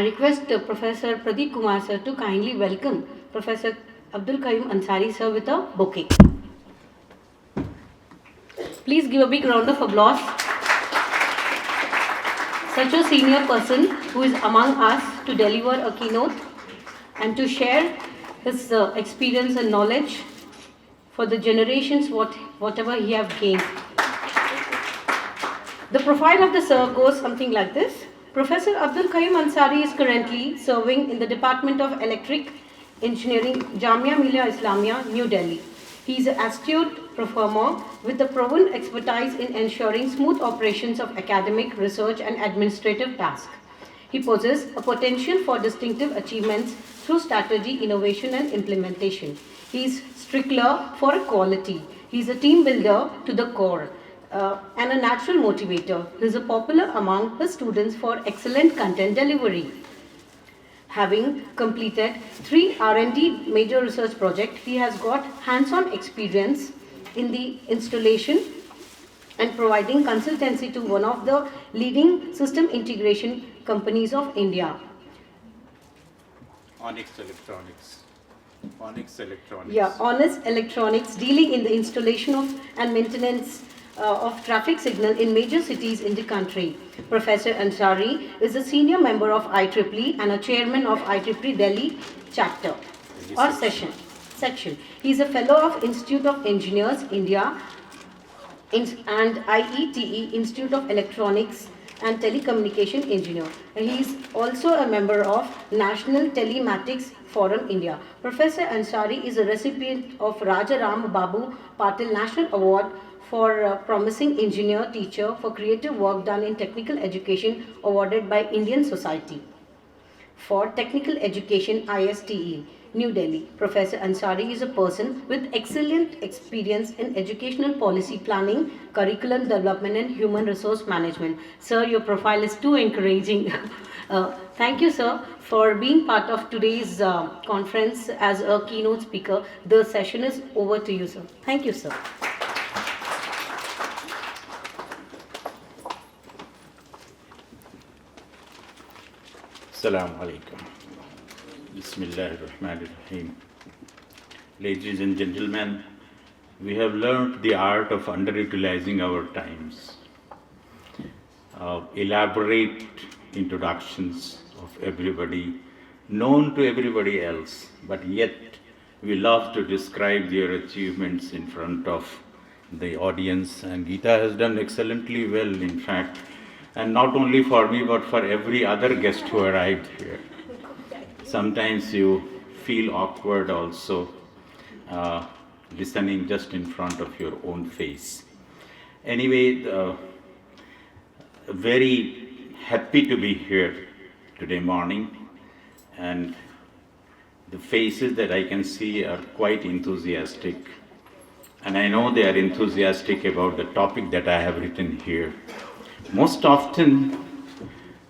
request Professor Pradeep Kumar sir to kindly welcome Professor Abdul Ansari sir with a bouquet. Please give a big round of applause. Such a senior person who is among us to deliver a keynote and to share his experience and knowledge for the generations whatever he have gained. The profile of the sir goes something like this. Professor Abdul Ansari is currently serving in the Department of Electric Engineering, Jamia Millia Islamia, New Delhi. He is an astute performer with a proven expertise in ensuring smooth operations of academic, research and administrative tasks. He possesses a potential for distinctive achievements through strategy, innovation and implementation. He is stickler for quality. He is a team builder to the core and a natural motivator. He is popular among his students for excellent content delivery. Having completed 3 R&D major research projects, he has got hands-on experience in the installation and providing consultancy to one of the leading system integration companies of India. Onyx Electronics. Yeah, Onyx Electronics, dealing in the installation of and maintenance of traffic signal in major cities in the country. Professor Ansari is a senior member of IEEE and a chairman of IEEE Delhi chapter or section. He is a fellow of Institute of Engineers, India and IETE, Institute of Electronics and Telecommunication Engineer. And he is also a member of National Telematics Forum, India. Professor Ansari is a recipient of Raja Ram Babu Patil National Award for Promising Engineer Teacher for creative work done in technical education, awarded by Indian Society for Technical Education, ISTE, New Delhi. Professor Ansari is a person with excellent experience in educational policy planning, curriculum development and human resource management. Sir, your profile is too encouraging. Thank you, sir, for being part of today's conference as a keynote speaker. The session is over to you, sir. Thank you, sir. Assalamu alaikum. Bismillahirrahmanirrahim. Ladies and gentlemen, we have learned the art of underutilizing our times. Elaborate introductions of everybody, known to everybody else, but yet we love to describe their achievements in front of the audience, and Geeta has done excellently well, in fact, and not only for me but for every other guest who arrived here. Sometimes you feel awkward also listening just in front of your own face. Anyway, very happy to be here today morning, and the faces that I can see are quite enthusiastic, and I know they are enthusiastic about the topic that I have written here. Most often,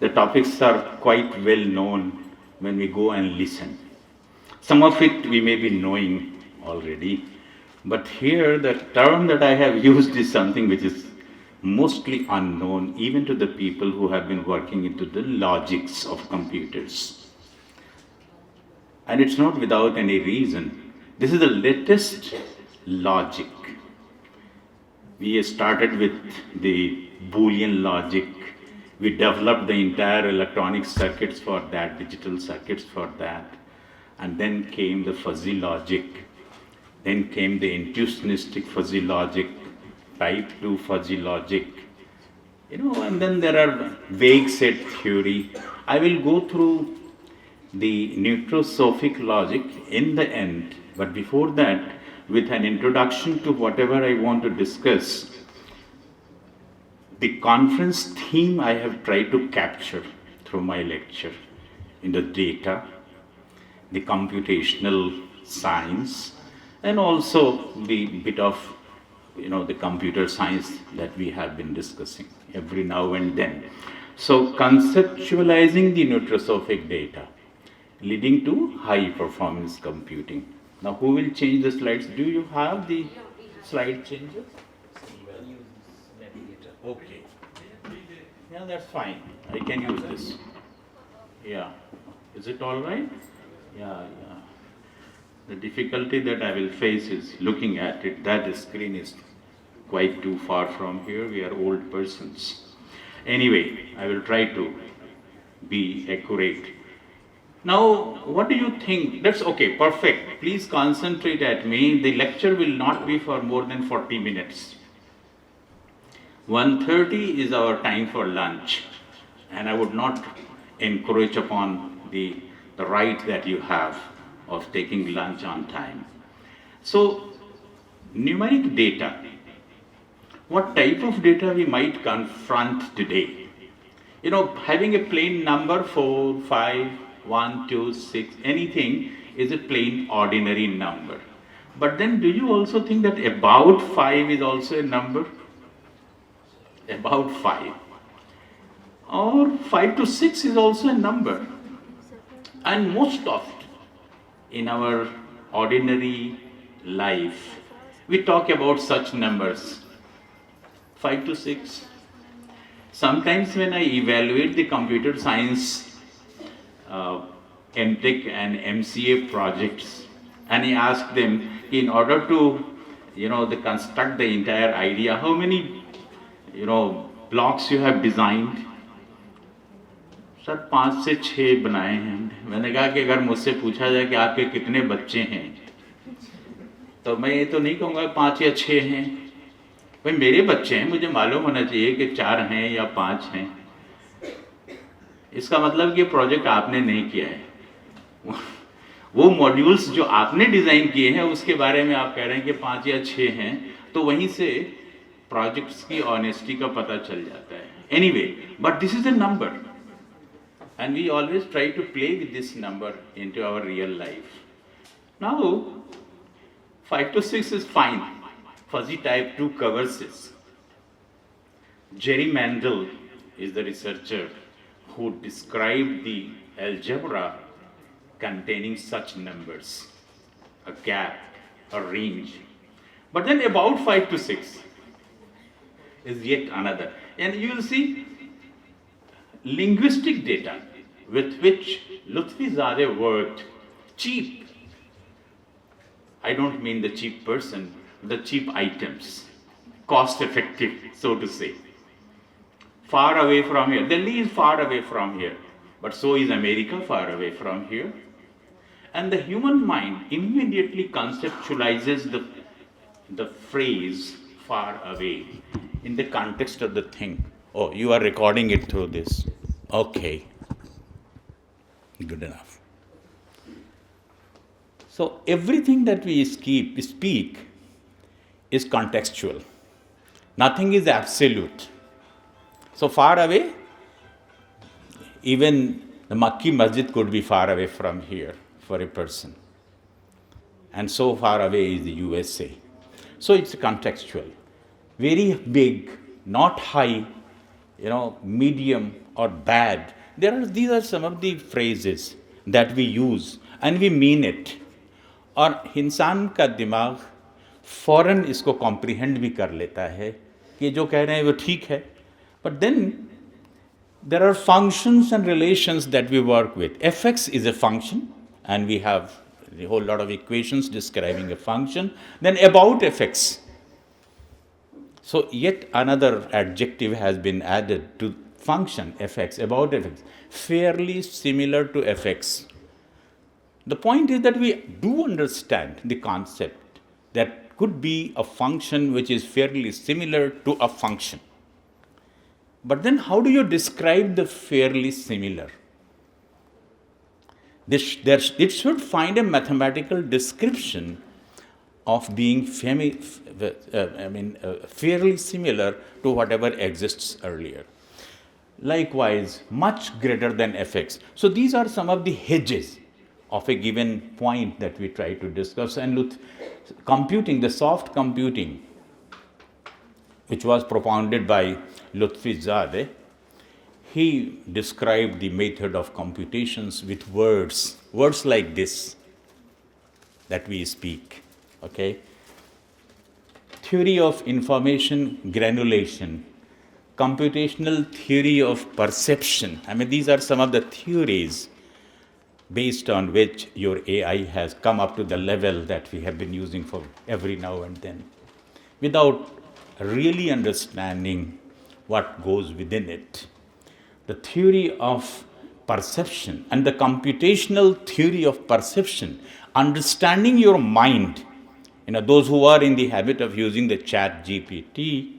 the topics are quite well known when we go and listen. Some of it we may be knowing already, but here the term that I have used is something which is mostly unknown even to the people who have been working into the logics of computers. And it's not without any reason. This is the latest logic. We started with the Boolean logic. We developed the entire electronic circuits for that, digital circuits for that. And then came the fuzzy logic. Then came the intuitionistic fuzzy logic, type 2 fuzzy logic. And then there are vague set theory. I will go through the nutrosophic logic in the end, but before that, with an introduction to whatever I want to discuss, the conference theme I have tried to capture through my lecture in the data, the computational science, and also the bit of the computer science that we have been discussing every now and then. So conceptualizing the nutrosophic data leading to high performance computing. Now who will change the slides? Do you have the slide changes? Okay. Yeah, that's fine. I can use this. Yeah. Is it all right? Yeah, yeah. The difficulty that I will face is looking at it. That screen is quite too far from here. We are old persons. Anyway, I will try to be accurate. Now, what do you think? That's okay, perfect. Please concentrate at me. The lecture will not be for more than 40 minutes. 1:30 is our time for lunch, and I would not encroach upon the right that you have of taking lunch on time. So, numeric data. What type of data we might confront today? You know, having a plain number 4, 5, 1, 2, 6, anything is a plain ordinary number. But then do you also think that about 5 is also a number? About 5. Or 5 to 6 is also a number. And most of it, in our ordinary life, we talk about such numbers. 5 to 6. Sometimes when I evaluate the computer science MTech and MCA projects, and I ask them, in order to, they construct the entire idea, how many, blocks you have designed? Sir 5 से 6 बनाए हैं. मैंने कहा कि अगर मुझसे पूछा जाए कि आपके कितने बच्चे हैं, तो मैं ये तो नहीं कहूँगा 5 या 6 हैं. भाई मेरे बच्चे हैं, मुझे मालूम होना चाहिए कि 4 हैं या 5 हैं. इसका मतलब कि प्रोजेक्ट आपने नहीं किया है. वो मॉड्यूल्स जो आपने डिज़ाइन किए हैं उसके बारे में आप कह रहे हैं कि 5 या 6 हैं, तो वहीं से प्रोजेक्ट्स की ऑनेस्टी का पता चल जाता है. Anyway, but this is a number, and we always try to play with this number into our real life. Now, 5 to 6 is fine. Fuzzy type 2 covers this. Jerry Mandel is the researcher who described the algebra containing such numbers, a gap, a range. But then about 5 to 6 is yet another. And you will see linguistic data with which Lutfizadeh worked, cheap. I don't mean the cheap person, the cheap items, cost effective, so to say. Far away from here. Delhi is far away from here, but so is America far away from here. And the human mind immediately conceptualizes the phrase far away in the context of the thing. Oh, you are recording it through this. Okay. Good enough. So everything that we speak is contextual. Nothing is absolute. So far away, even the Makki Masjid could be far away from here for a person. And so far away is the USA. So it's contextual. Very big, not high, medium or bad. These are some of the phrases that we use and we mean it. और इंसान का दिमाग फ़ौरन इसको comprehend भी कर लेता है कि जो कह रहे हैं वो ठीक है. But then there are functions and relations that we work with. fx is a function, and we have a whole lot of equations describing a function. Then about fx. So yet another adjective has been added to function fx, about fx, fairly similar to fx. The point is that we do understand the concept that could be a function which is fairly similar to a function. But then how do you describe the fairly similar? It should find a mathematical description of being fairly similar to whatever exists earlier. Likewise, much greater than fx. So these are some of the hedges of a given point that we try to discuss. And computing, the soft computing, which was propounded by Lutfizadeh, he described the method of computations with words like this that we speak. Okay? Theory of information granulation. computational theory of perception. I mean, these are some of the theories based on which your AI has come up to the level that we have been using for every now and then, without really understanding what goes within it. The theory of perception and the computational theory of perception, understanding your mind. Those who are in the habit of using the chat GPT,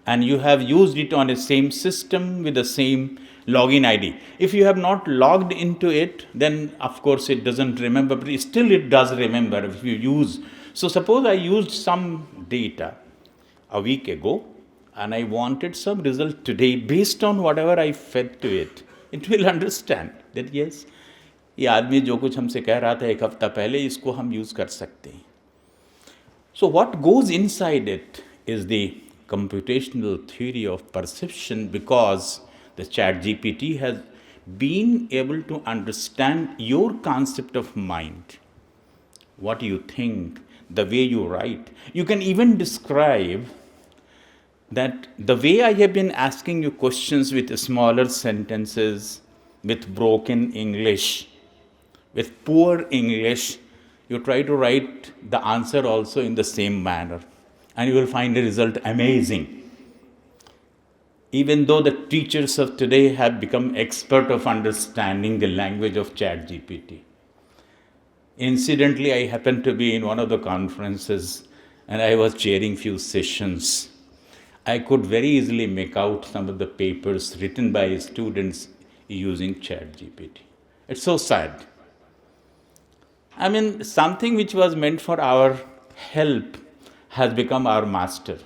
and you have used it on the same system with the same login ID. If you have not logged into it, then of course it doesn't remember, but still it does remember if you use. So suppose I used some data a week ago, and I wanted some result today based on whatever I fed to it. It will understand that yes, ये आदमी जो कुछ हमसे कह रहा था एक हफ्ता पहले, इसको हम यूज़ कर सकते हैं. So what goes inside it is the computational theory of perception, because the chat GPT has been able to understand your concept of mind, what you think, the way you write. You can even describe that the way I have been asking you questions with smaller sentences, with broken English, with poor English, you try to write the answer also in the same manner, and you will find the result amazing. Even though the teachers of today have become expert of understanding the language of ChatGPT. Incidentally, I happened to be in one of the conferences, and I was chairing few sessions. I could very easily make out some of the papers written by students using ChatGPT. It's so sad. I mean, something which was meant for our help has become our master.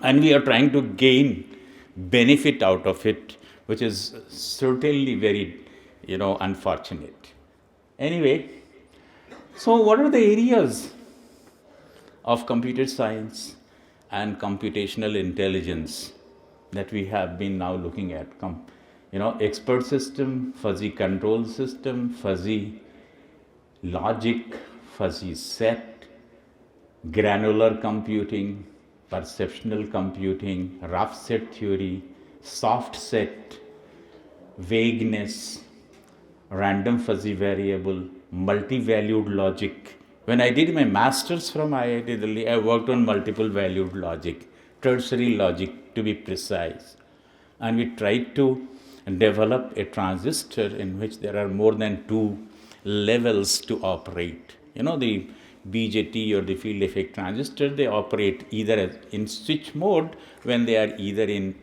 And we are trying to gain benefit out of it, which is certainly very, unfortunate. Anyway, so what are the areas of computer science and computational intelligence that we have been now looking at? Expert system, fuzzy control system, fuzzy logic, fuzzy set, granular computing, perceptual computing, rough set theory, soft set, vagueness, random fuzzy variable, multi-valued logic. When I did my master's from IIT Delhi, I worked on multiple valued logic, tertiary logic to be precise. And we tried to develop a transistor in which there are more than 2 levels to operate. The BJT or the field effect transistor, they operate either in switch mode when they are either in,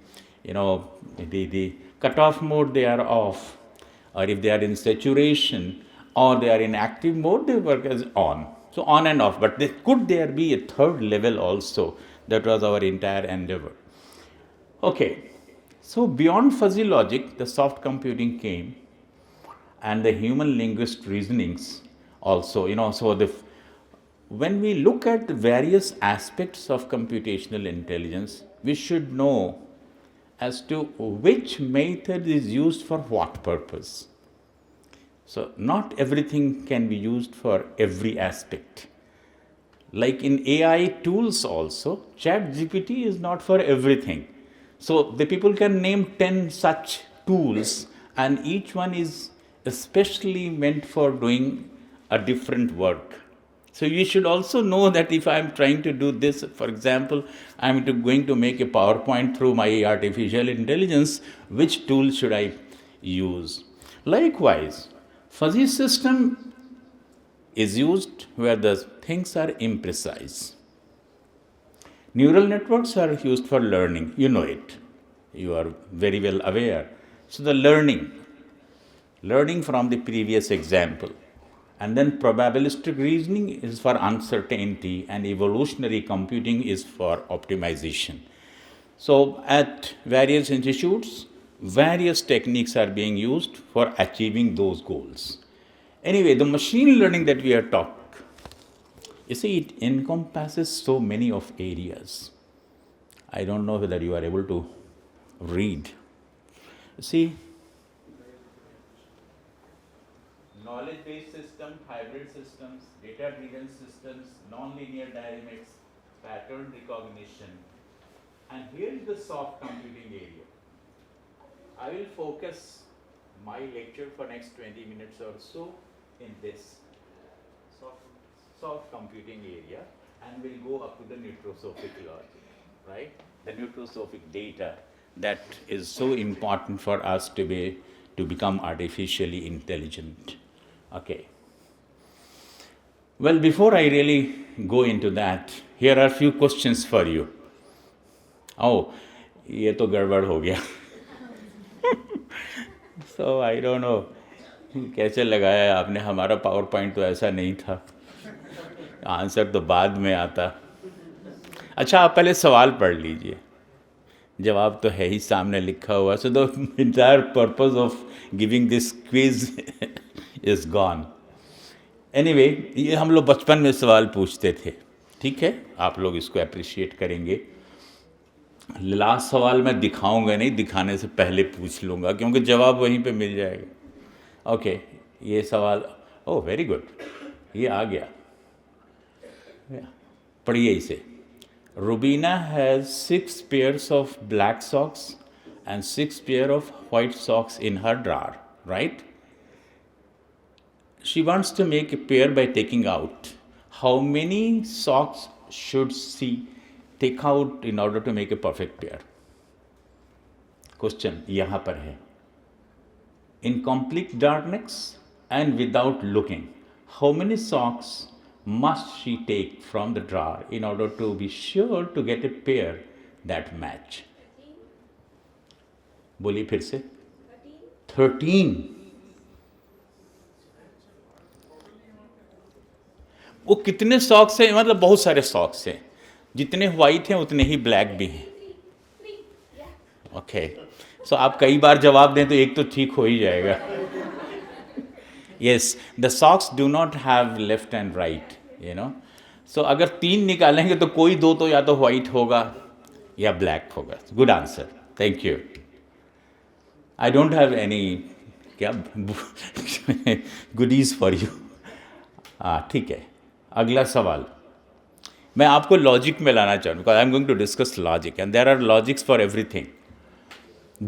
the cutoff mode, they are off. Or if they are in saturation or they are in active mode, they work as on. So on and off. But could there be a third level also? That was our entire endeavor. Okay. So beyond fuzzy logic, the soft computing came, and the human linguist reasonings also, when we look at the various aspects of computational intelligence, we should know as to which method is used for what purpose. So not everything can be used for every aspect. Like in AI tools also, ChatGPT is not for everything. So the people can name 10 such tools, and each one is especially meant for doing a different work. So you should also know that if I am trying to do this, for example, I am going to make a PowerPoint through my artificial intelligence, which tool should I use? Likewise, fuzzy system is used where the things are imprecise. Neural networks are used for learning. You know it. You are very well aware. So the learning from the previous example. And then probabilistic reasoning is for uncertainty, and evolutionary computing is for optimization. So at various institutes, various techniques are being used for achieving those goals. Anyway, the machine learning that we are talking, you see, it encompasses so many of areas. I don't know whether you are able to read. See, knowledge-based system, hybrid systems, data-driven systems, nonlinear dynamics, pattern recognition, And here is the soft computing area. I will focus my lecture for next 20 minutes or so in this soft computing area, and we'll go up to the nutrosophic logic, right? The nutrosophic data that is so important for us to become artificially intelligent. Okay. Well, before I really go into that, here are a few questions for you. Oh, ये तो गड़बड़ हो गया. So I don't know कैसे लगाया आपने, हमारा power point तो ऐसा नहीं था, आंसर तो बाद में आता. अच्छा, आप पहले सवाल पढ़ लीजिए, जवाब तो है ही सामने लिखा हुआ. So the entire purpose of giving this quiz is gone. Anyway, ये हम लोग बचपन में सवाल पूछते थे, ठीक है, आप लोग इसको अप्रिशिएट करेंगे. लास्ट सवाल मैं दिखाऊंगा नहीं, दिखाने से पहले पूछ लूँगा क्योंकि जवाब वहीं पे मिल जाएगा. ओके, ये सवाल, ओह वेरी गुड, ये आ गया. पढ़िए इसे. Rubina has 6 pairs of black socks and 6 pair of white socks in her drawer, right? She wants to make a pair by taking out. How many socks should she take out in order to make a perfect pair? Question यहाँ पर है. In complete darkness and without looking, how many socks must she take from the drawer in order to be sure to get a pair that match? बोलिए फिर से. 13. वो कितने socks हैं? मतलब बहुत सारे सॉक्स हैं, जितने वाइट हैं उतने ही ब्लैक भी हैं. ओके, सो आप कई बार जवाब दें तो एक तो ठीक हो ही जाएगा. Yes, the socks do not have left and right, you know. So अगर 3 निकालेंगे तो कोई 2 तो या तो वाइट होगा या ब्लैक होगा. Good answer, thank you. I don't have any क्या गुडीज फॉर यू. हाँ, ठीक है. अगला सवाल मैं आपको लॉजिक में लाना चाहूँ, because I am going to discuss logic and there are logics for everything.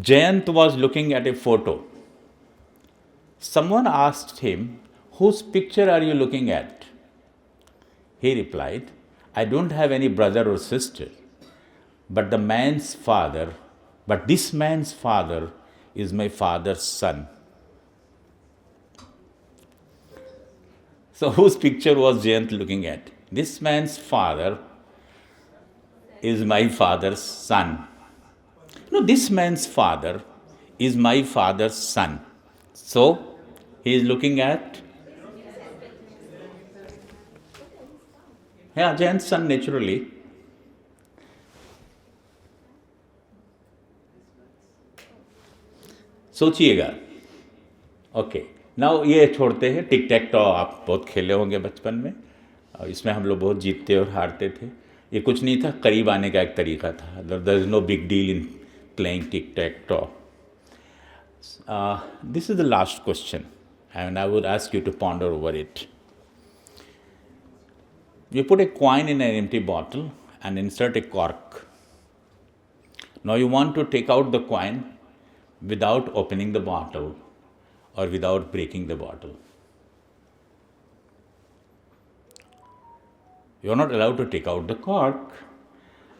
Jayant was looking at a photo. Someone asked him, whose picture are you looking at? He replied, I don't have any brother or sister, but this man's father is my father's son. So whose picture was Jayant looking at? This man's father is my father's son. No, this man's father is my father's son. So he is looking at, yeah, Jayant's son naturally. सोचिएगा. Okay, now ये छोड़ते हैं. टिक टैक टॉ आप बहुत खेले होंगे बचपन में, और इसमें हम लोग बहुत जीतते और हारते थे. ये कुछ नहीं था, करीब आने का एक तरीका था. There is no big deal in playing tic-tac-toe. This is the last question, and I would ask you to ponder over it. You put a coin in an empty bottle and insert a cork. Now you want to take out the coin without opening the bottle or without breaking the bottle. You are not allowed to take out the cork,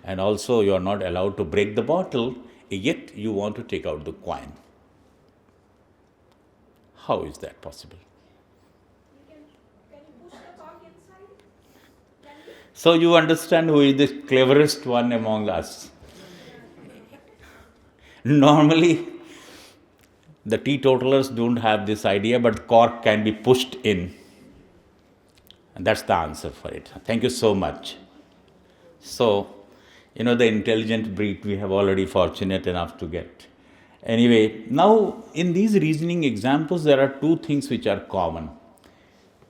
and also you are not allowed to break the bottle, yet you want to take out the coin. How is that possible? Can you push the cork inside? So you understand who is the cleverest one among us. Normally, the teetotalers don't have this idea, but cork can be pushed in. And that's the answer for it. Thank you so much. So, you know, the intelligent breed we have already fortunate enough to get. Anyway, now in these reasoning examples, there are 2 things which are common.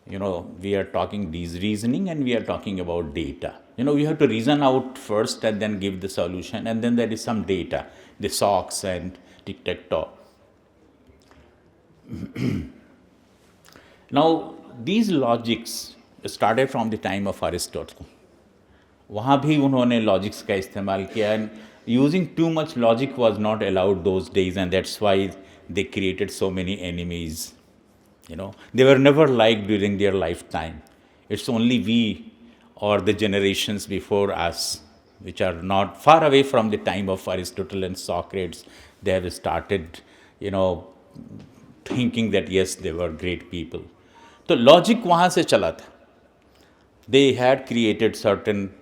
You know, we are talking these reasoning and we are talking about data. You know, we have to reason out first and then give the solution, and then there is some data, the socks and tic-tac-toe. Now, these logics started from the time of Aristotle. वहाँ भी उन्होंने logics का इस्तेमाल किया. using too much logic was not allowed those days, and that's why they created so many enemies. They were never liked during their lifetime. It's only we or the generations before us, which are not far away from the time of Aristotle and Socrates, they have started, thinking that yes, they were great people. So logic वहाँ से चला था. They had created certain,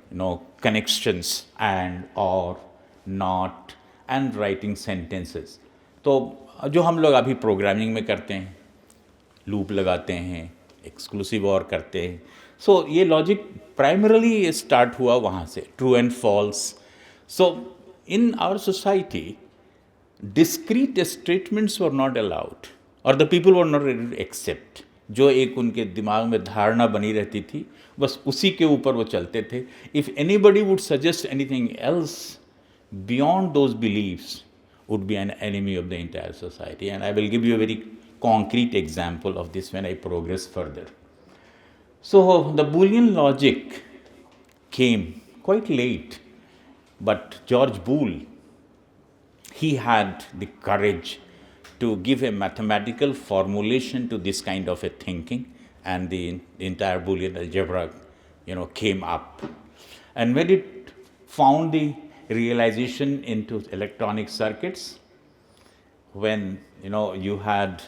connections and or not and writing sentences. तो जो हम लोग अभी programming में करते हैं, लूप लगाते हैं, एक्सक्लूसिव और करते हैं. सो ये लॉजिक प्राइमरली स्टार्ट हुआ वहाँ से, true and false. So in our society discrete statements were not allowed or the people were not ready to accept. जो एक उनके दिमाग में धारणा बनी रहती थी, बस उसी के ऊपर वो चलते थे. If anybody would suggest anything else beyond those beliefs would be an enemy of the entire society. And I will give you a very concrete example of this when I progress further. So the Boolean logic came quite late, but George Boole, he had the courage to give a mathematical formulation to this kind of a thinking, and the entire Boolean algebra, came up. And when it found the realization into electronic circuits, when you had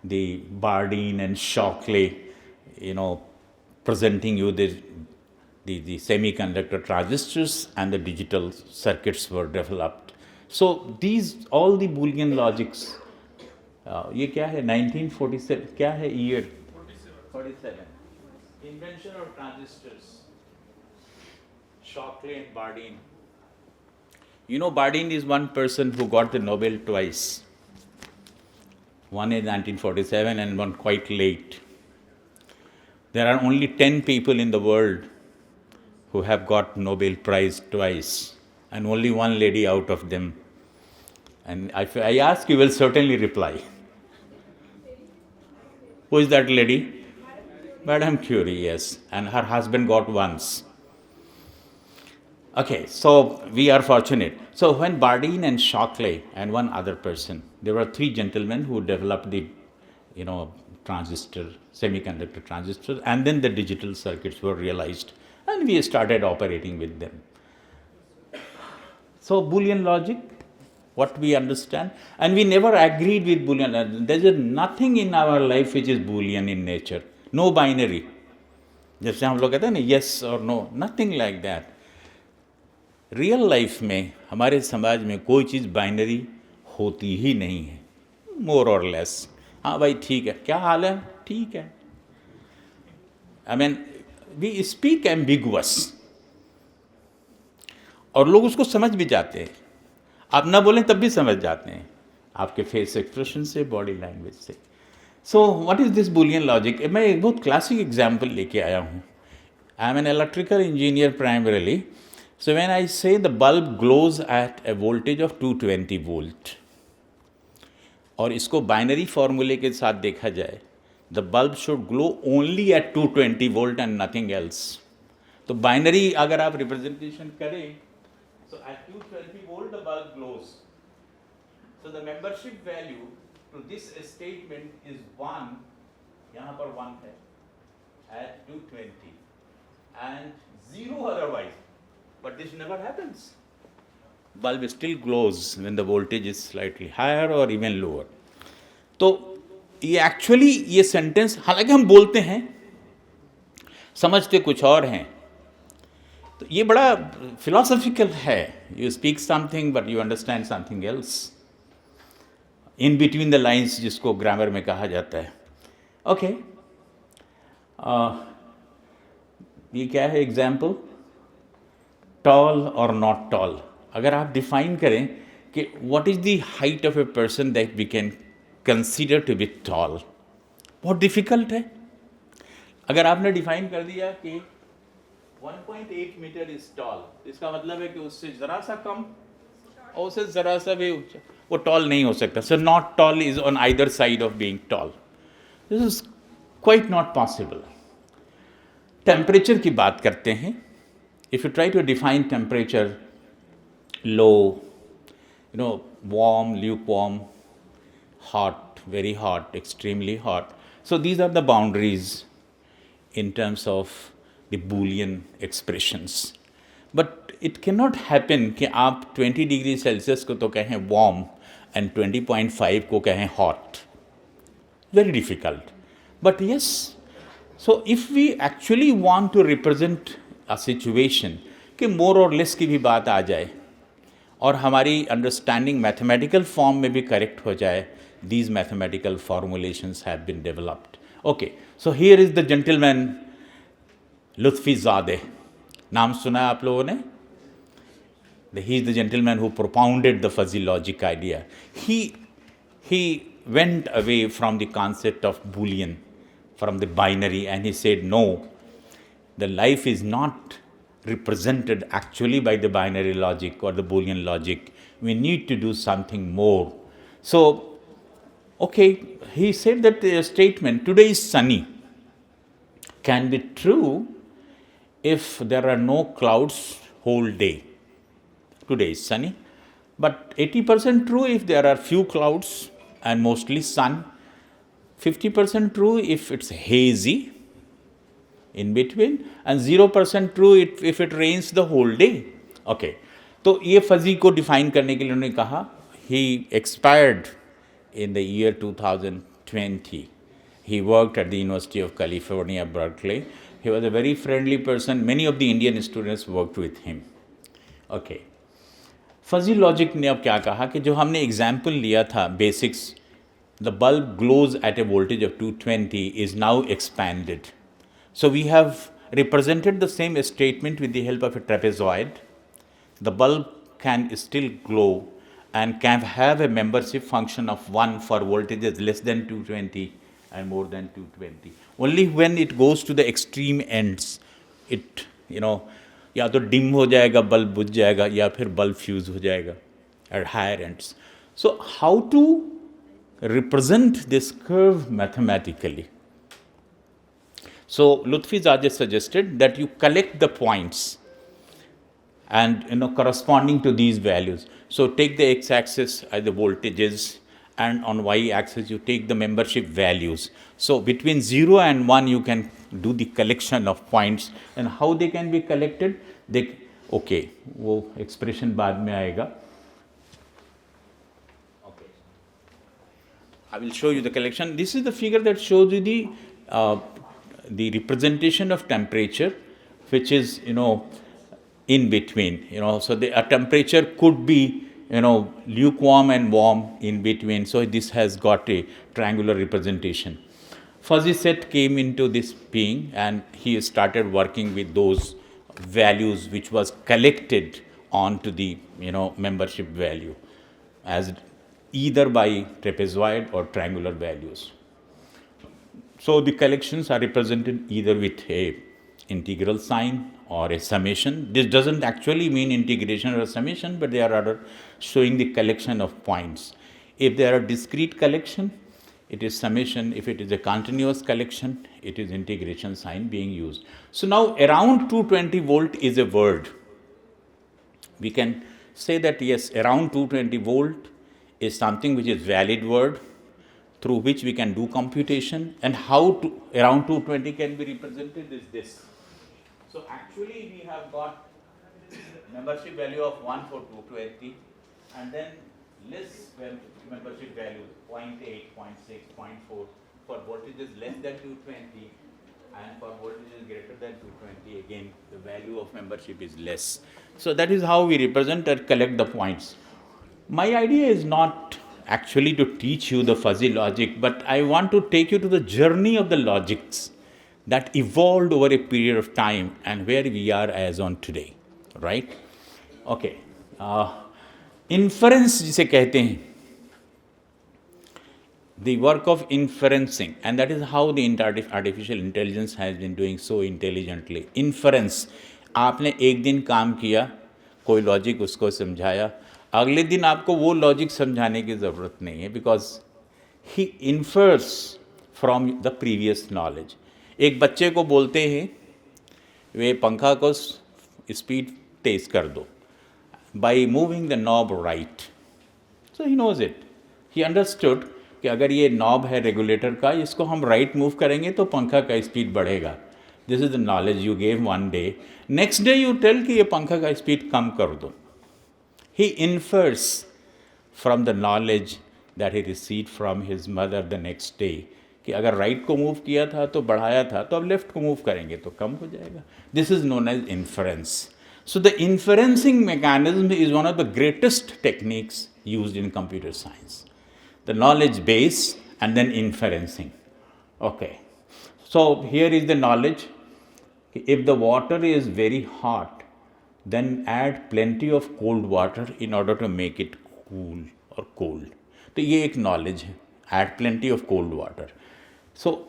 the Bardeen and Shockley, presenting you the semiconductor transistors, and the digital circuits were developed. So these all the Boolean logics. ये क्या है 1947 क्या है year 47 invention of transistors, Shockley and Bardeen. Bardeen is one person who got the Nobel twice. One in 1947 and one quite late. There are only 10 people in the world who have got Nobel Prize twice, and only one lady out of them. And if I ask, you will certainly reply. Who is that lady? Madame Curie, yes. And her husband got once. Okay, so we are fortunate. So when Bardeen and Shockley and one other person, there were three gentlemen who developed the, transistor, semiconductor transistors, and then the digital circuits were realized, and we started operating with them. So Boolean logic, what we understand, and we never agreed with Boolean. There is nothing in our life which is Boolean in nature. No binary. जैसे हम लोग कहते हैं ना yes or no, nothing like that. Real life में हमारे समाज में कोई चीज़ बाइनरी होती ही नहीं है, मोर और लेस. हाँ भाई ठीक है, क्या हाल है, ठीक है. I mean we speak ambiguous, और लोग उसको समझ भी जाते हैं. आप ना बोलें तब भी समझ जाते हैं, आपके फेस एक्सप्रेशन से, बॉडी लैंग्वेज से. So what is this Boolean logic? मैं एक बहुत क्लासिक एग्जाम्पल लेके आया हूँ. I am an electrical engineer primarily. So when I say the bulb glows at a voltage of 220 volt, और इसको बाइनरी फॉर्मूले के साथ देखा जाए, the bulb should glow only at 220 volt and nothing else. तो बाइनरी अगर आप रिप्रेजेंटेशन करें, so at 220 volt the bulb glows. So the membership value to this statement is 1, यहाँ पर 1 है, at 220 and 0 otherwise. But this never happens. Bulb still glows when the voltage is slightly higher or even lower. तो ये actually ये sentence, हालांकि हम बोलते हैं, समझते कुछ और हैं, तो ये बड़ा फिलोसॉफिकल है. You speak something but you understand something else. In between the lines जिसको ग्रामर में कहा जाता है. ओके, ये क्या है एग्जाम्पल? टॉल और नॉट टॉल. अगर आप डिफाइन करें कि what is the height of a person that we can consider to be tall, बहुत डिफ़िकल्ट है. अगर आपने डिफाइन कर दिया कि 1.8 मीटर इज टॉल, इसका मतलब है कि उससे ज़रा सा कम और उससे ज़रा सा भी ऊंचा वो टॉल नहीं हो सकता. So not tall is on either side of being tall. This is quite not possible. Temperature की बात करते हैं. If you try to define temperature low, warm, lukewarm, hot, very hot, extremely hot. So these are the boundaries in terms of the Boolean expressions. But it cannot happen कि आप 20 degree Celsius को तो कहें warm and 20.5 को कहें hot. Very difficult. But yes, so if we actually want to represent a situation कि more or less की भी बात आ जाए और हमारी understanding mathematical form में भी correct हो जाए, these mathematical formulations have been developed. Okay, so here is the gentleman Lutfi Zadeh. नाम सुना है आप लोगों ने? He is the gentleman who propounded the fuzzy logic idea. He went away from the concept of Boolean, from the binary, and he said, no, the life is not represented actually by the binary logic or the Boolean logic. We need to do something more. So, okay, he said that the statement, today is sunny, can be true if there are no clouds whole day. Today is sunny, but 80% true if there are few clouds and mostly sun. 50% true if it's hazy in between, and 0% true if it rains the whole day. Okay, तो ये fuzzy को define करने के लिए उन्होंने कहा, he expired in the year 2020. He worked at the University of California, Berkeley. He was a very friendly person. Many of the Indian students worked with him. Okay. Fuzzy logic ने अब क्या कहा कि जो हमने example लिया था basics, the bulb glows at a voltage of 220 is now expanded. So we have represented the same statement with the help of a trapezoid. The bulb can still glow and can have a membership function of 1 for voltages less than 220 and more than 220. Only when it goes to the extreme ends, it, या तो dim हो जाएगा, bulb बुझ जाएगा, या फिर bulb fuse हो जाएगा at higher ends. So how to represent this curve mathematically? So Lutfi Zadeh suggested that you collect the points and corresponding to these values. So take the x-axis as the voltages, and on y-axis you take the membership values. So between 0 and 1 you can do the collection of points. And how they can be collected? Okay, वो expression बाद में आएगा. Okay, I will show you the collection. This is the figure that shows you the representation of temperature, which is in between. So a temperature could be lukewarm and warm in between. So this has got a triangular representation. Fuzzy set came into this being, and he started working with those values which was collected onto the membership value as either by trapezoid or triangular values. So the collections are represented either with a integral sign or a summation. This doesn't actually mean integration or summation, but they are rather showing the collection of points. If they are a discrete collection, it is summation. If it is a continuous collection, it is integration sign being used. So now around 220 volt is a word. We can say that yes, around 220 volt is something which is valid word through which we can do computation. And how to, around 220 can be represented is this. So actually we have got membership value of 1 for 220, and then less membership value 0.8, 0.6, 0.4 for voltages less than 220, and for voltages greater than 220 again the value of membership is less. So that is how we represent or collect the points. My idea is not actually to teach you the fuzzy logic, but I want to take you to the journey of the logics that evolved over a period of time and where we are as on today, right? Okay. Inference जिसे कहते हैं, the work of inferencing, and that is how the artificial intelligence has been doing so intelligently. Inference, आपने एक दिन काम किया, कोई logic उसको समझाया, अगले दिन आपको वो लॉजिक समझाने की ज़रूरत नहीं है, because he infers from the previous knowledge. एक बच्चे को बोलते हैं वे पंखा को स्पीड तेज़ कर दो, by moving the knob right. So he knows it. He understood कि अगर ये knob है regulator का, इसको हम right move करेंगे तो पंखा का speed बढ़ेगा. This is the knowledge you gave one day. Next day you tell कि ये पंखा का speed कम कर दो. He infers from the knowledge that he received from his mother the next day कि अगर right को move किया था तो बढ़ाया था, तो अब left को move करेंगे तो कम हो जाएगा. This is known as inference. So the inferencing mechanism is one of the greatest techniques used in computer science. The knowledge base and then inferencing. Okay. So here is the knowledge. If the water is very hot, then add plenty of cold water in order to make it cool or cold. So ये एक knowledge है. Add plenty of cold water. So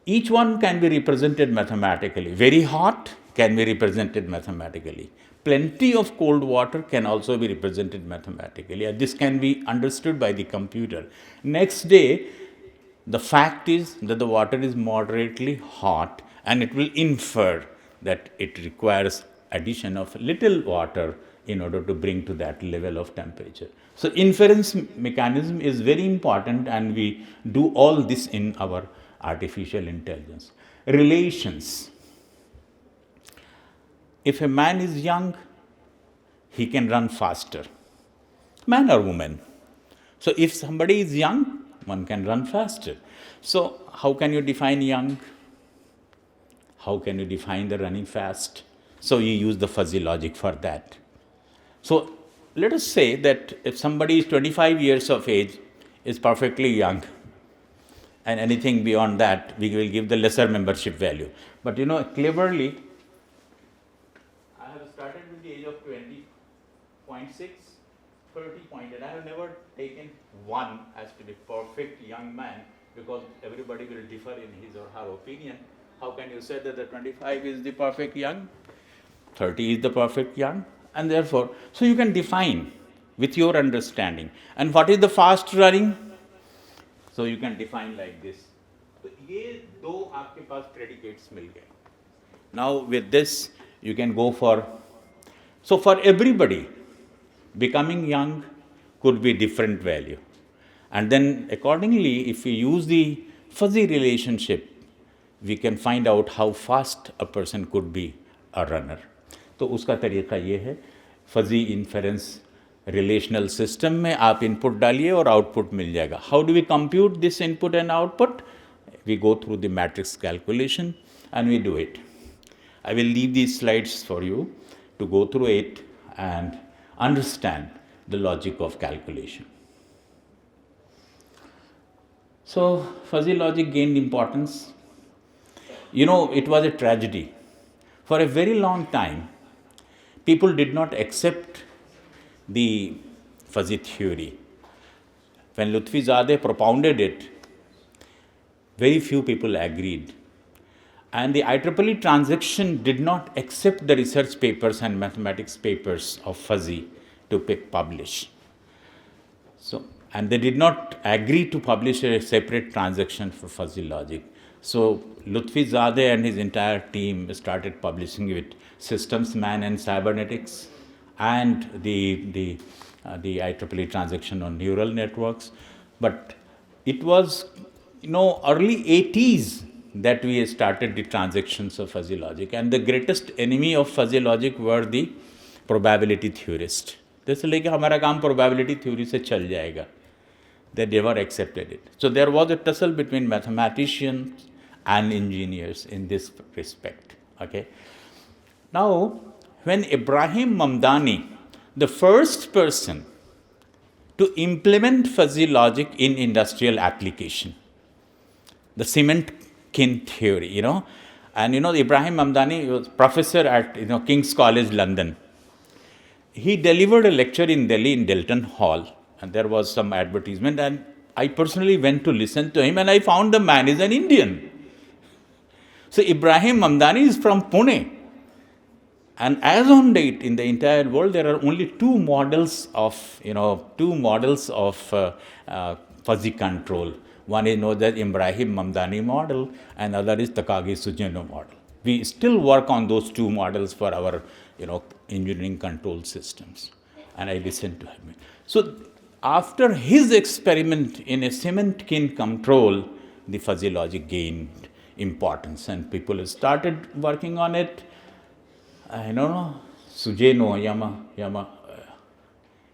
each one can be represented mathematically. Very hot can be represented mathematically. Plenty of cold water can also be represented mathematically. And this can be understood by the computer. Next day, the fact is that the water is moderately hot, and it will infer that it requires addition of little water in order to bring to that level of temperature. So inference mechanism is very important, and we do all this in our artificial intelligence. Relations. If a man is young, he can run faster, man or woman. So if somebody is young, one can run faster. So how can you define young? How can you define the running fast? So you use the fuzzy logic for that. So let us say that if somebody is 25 years of age, is perfectly young, and anything beyond that, we will give the lesser membership value. But cleverly, I have started with the age of 20.6, 30.8. I have never taken one as to be perfect young man, because everybody will differ in his or her opinion. How can you say that the 25 is the perfect young? 30 is the perfect young? And therefore, so you can define with your understanding. And what is the fast running? So you can define like this. So ये दो आपके पास predicates मिल गए. Now with this, you can go for, so for everybody, becoming young could be different value. And then accordingly, if we use the fuzzy relationship, we can find out how fast a person could be a runner. तो उसका तरीका ये है, fuzzy inference relational system में आप input डालिए और output मिल जाएगा. How do we compute this input and output? We go through the matrix calculation and we do it. I will leave these slides for you to go through it and understand the logic of calculation. So fuzzy logic gained importance. It was a tragedy. For a very long time, people did not accept the fuzzy theory. When Lutfizadeh propounded it, very few people agreed. And the IEEE transaction did not accept the research papers and mathematics papers of fuzzy to publish. So, and they did not agree to publish a separate transaction for fuzzy logic. So Lutfizadeh and his entire team started publishing with Systems Man and Cybernetics and the IEEE transaction on neural networks. But it was, early 80s that we started the transactions of fuzzy logic. And the greatest enemy of fuzzy logic were the probability theorists. जैसे लेके हमारा काम probability theory से चल जाएगा. They never accepted it. So there was a tussle between mathematicians and engineers in this respect. Okay. Now, when Ibrahim Mamdani, the first person to implement fuzzy logic in industrial application, the cement kin theory, and Ibrahim Mamdani was professor at King's College London. He delivered a lecture in Delhi in Delton Hall, and there was some advertisement, and I personally went to listen to him, and I found the man is an Indian. So Ibrahim Mamdani is from Pune, and as on date in the entire world there are only two models of fuzzy control. One is known as Ibrahim Mamdani model, and other is Takagi Sugeno model. We still work on those two models for our engineering control systems. and I listened to him. So after his experiment in a cement kiln control, the fuzzy logic gained importance and people started working on it. I don't know, Sujeno,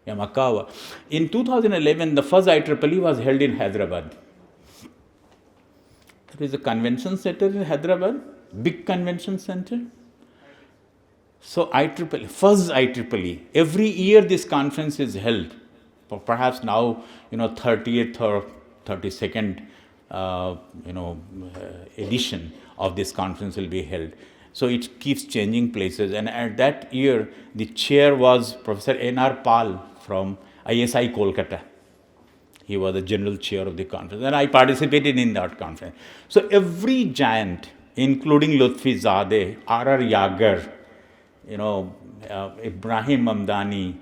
Yamakawa. In 2011, the first IEEE was held in Hyderabad. There is a convention center in Hyderabad, big convention center. So first IEEE, every year this conference is held. Perhaps now, 30th or 32nd, edition of this conference will be held. So it keeps changing places. And at that year, the chair was Professor N.R. Pal from ISI Kolkata. He was the general chair of the conference. And I participated in that conference. So every giant, including Lutfi Zadeh, R.R. Yagar, Ibrahim Mamdani,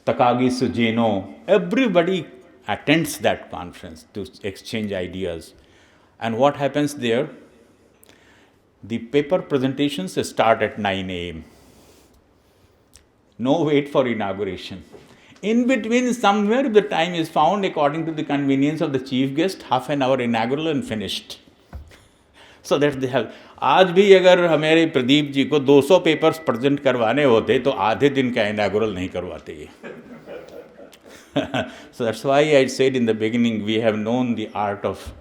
Takagi Sujeno, everybody attends that conference to exchange ideas. And what happens there? The paper presentations start at 9 a.m. No wait for inauguration. In between, somewhere the time is found according to the convenience of the chief guest, half an hour inaugural and finished. So that they have. आज भी अगर हमारे प्रदीप जी को 200 papers present करवाने होते तो आधे दिन का इनागुरल नहीं करवाते ये. So that's why I said in the beginning, we have known the art of